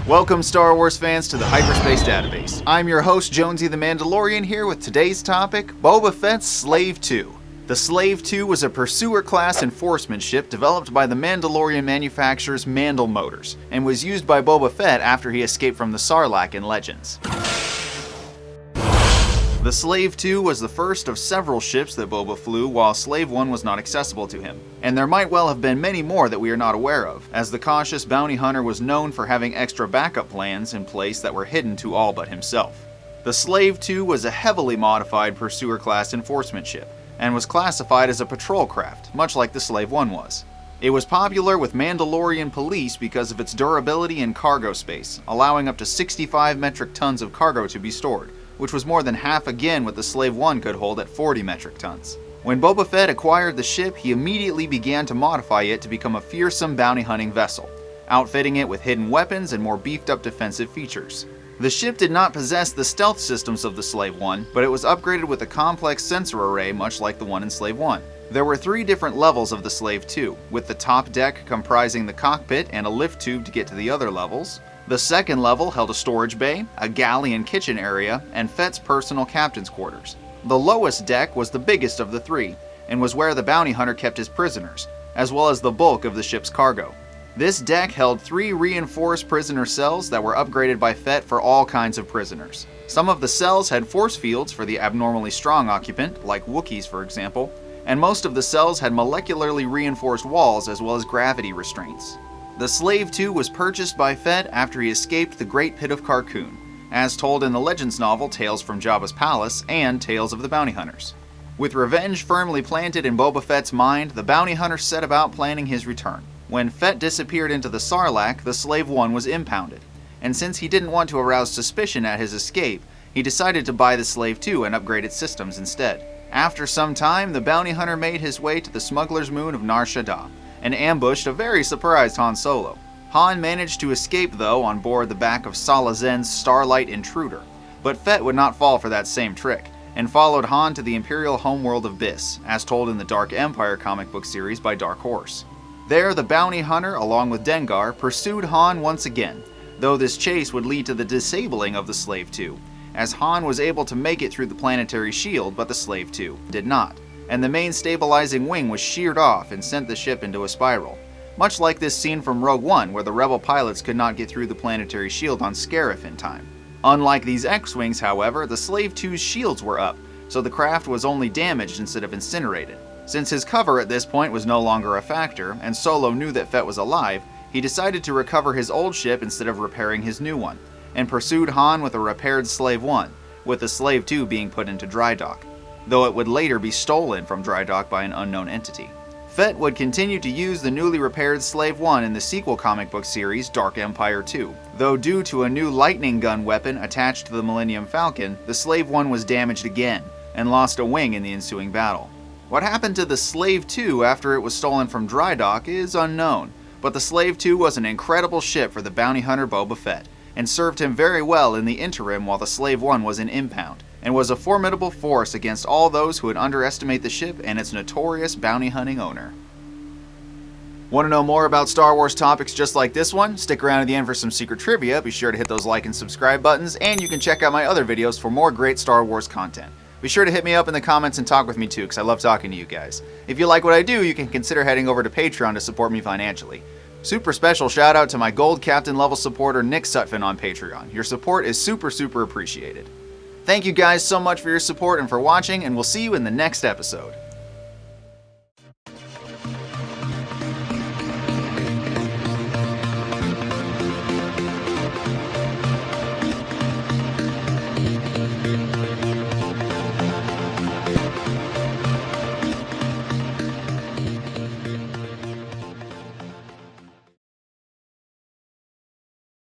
Welcome, Star Wars fans, to the Hyperspace Database. I'm your host, Jonesy the Mandalorian, here with today's topic, Boba Fett's Slave-2. The Slave-2 was a Pursuer-class enforcement ship developed by the Mandalorian manufacturer's Mandal Motors, and was used by Boba Fett after he escaped from the Sarlacc in Legends. The Slave-2 was the first of several ships that Boba flew while Slave-1 was not accessible to him, and there might well have been many more that we are not aware of, as the cautious bounty hunter was known for having extra backup plans in place that were hidden to all but himself. The Slave-2 was a heavily modified Pursuer-class enforcement ship, and was classified as a patrol craft, much like the Slave-1 was. It was popular with Mandalorian police because of its durability and cargo space, allowing up to 65 metric tons of cargo to be stored, which was more than half again what the Slave-1 could hold at 40 metric tons. When Boba Fett acquired the ship, he immediately began to modify it to become a fearsome bounty hunting vessel, outfitting it with hidden weapons and more beefed up defensive features. The ship did not possess the stealth systems of the Slave-1, but it was upgraded with a complex sensor array much like the one in Slave-1. There were 3 different levels of the Slave-2, with the top deck comprising the cockpit and a lift tube to get to the other levels. The second level held a storage bay, a galley and kitchen area, and Fett's personal captain's quarters. The lowest deck was the biggest of the 3, and was where the bounty hunter kept his prisoners, as well as the bulk of the ship's cargo. This deck held 3 reinforced prisoner cells that were upgraded by Fett for all kinds of prisoners. Some of the cells had force fields for the abnormally strong occupant, like Wookiees for example, and most of the cells had molecularly reinforced walls as well as gravity restraints. The Slave-2 was purchased by Fett after he escaped the Great Pit of Carkoon, as told in the Legends novel Tales from Jabba's Palace and Tales of the Bounty Hunters. With revenge firmly planted in Boba Fett's mind, the bounty hunter set about planning his return. When Fett disappeared into the Sarlacc, the Slave-1 was impounded, and since he didn't want to arouse suspicion at his escape, he decided to buy the Slave-2 and upgrade its systems instead. After some time, the bounty hunter made his way to the smuggler's moon of Nar Shaddaa, and ambushed a very surprised Han Solo. Han managed to escape though on board the back of Salazen's Starlight Intruder, but Fett would not fall for that same trick, and followed Han to the Imperial homeworld of Biss, as told in the Dark Empire comic book series by Dark Horse. There, the bounty hunter, along with Dengar, pursued Han once again, though this chase would lead to the disabling of the Slave-2, as Han was able to make it through the planetary shield but the Slave-2 did not, and the main stabilizing wing was sheared off and sent the ship into a spiral, much like this scene from Rogue One where the rebel pilots could not get through the planetary shield on Scarif in time. Unlike these X-Wings, however, the Slave-2's shields were up, so the craft was only damaged instead of incinerated. Since his cover at this point was no longer a factor, and Solo knew that Fett was alive, he decided to recover his old ship instead of repairing his new one, and pursued Han with a repaired Slave-1, with the Slave-2 being put into dry dock, though it would later be stolen from dry dock by an unknown entity. Fett would continue to use the newly repaired Slave-1 in the sequel comic book series Dark Empire 2, though due to a new lightning gun weapon attached to the Millennium Falcon, the Slave-1 was damaged again, and lost a wing in the ensuing battle. What happened to the Slave-2 after it was stolen from dry dock is unknown, but the Slave-2 was an incredible ship for the bounty hunter Boba Fett, and served him very well in the interim while the Slave-1 was in impound, and was a formidable force against all those who would underestimate the ship and its notorious bounty hunting owner. Want to know more about Star Wars topics just like this one? Stick around to the end for some secret trivia, be sure to hit those like and subscribe buttons, and you can check out my other videos for more great Star Wars content. Be sure to hit me up in the comments and talk with me too, because I love talking to you guys. If you like what I do, you can consider heading over to Patreon to support me financially. Super special shout out to my Gold Captain level supporter Nick Sutphin on Patreon. Your support is super appreciated. Thank you guys so much for your support and for watching, and we'll see you in the next episode.